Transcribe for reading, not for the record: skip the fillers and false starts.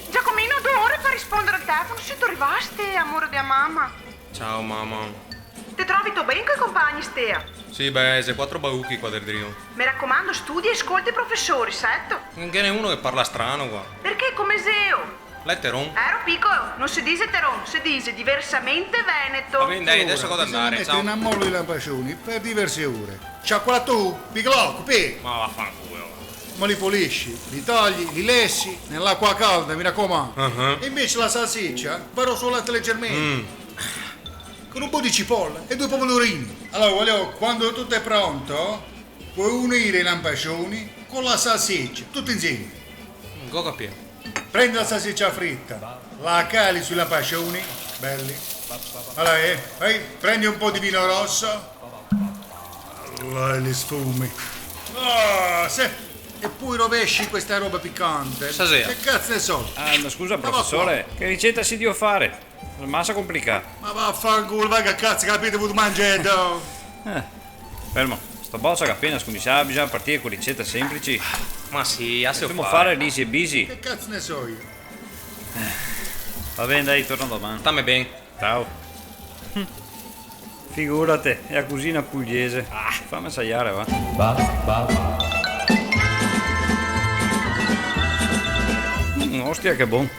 Giacomino, 2 ore per rispondere al telefono. Siete arrivasti, amore di mamma. Ciao mamma. Ti trovi tu bene con i compagni, Stea? Sì, beh, sei 4 bauchi qua dentro. Mi raccomando, studi e ascolti i professori, setto? Non ce n'è uno che parla strano qua. Perché come Seo? Letteron? Ero piccolo, non si dice teron, si dice diversamente veneto. Va bene, dai, adesso vado ad andare, Bisogna ciao. mettere in ammollo i lampascioni per diverse ore. Cioccolato, piccolo, pe. Ma vaffanculo. Ma li pulisci, li tagli, li lessi nell'acqua calda, mi raccomando. E invece la salsiccia, barrosolata leggermente. Con un po' di cipolla e 2 pomodorini. Allora, voglio, quando tutto è pronto, puoi unire i lampascioni con la salsiccia, tutto insieme. Non go capire. Prendi la salsiccia fritta, la cali sui lampascioni, belli. Allora, vai, prendi un po' di vino rosso. Allora, li sfumi. E poi rovesci questa roba piccante. Stasera. Che cazzo ne so? Ma scusa, Ma va professore, che ricetta si deve fare? La massa complicata. Ma vaffanculo, vai che cazzo capite voi mangiato? Fermo, sta boccia che appena scomissava bisogna partire con ricette semplici. Ma sì, a se Dobbiamo fare lisi e bisi. Che cazzo ne so io? Va bene, dai, torno domani. Stammi bene. Ciao. Figurate, è la cucina pugliese. Fammi assaggiare, va. Ostia, che buon.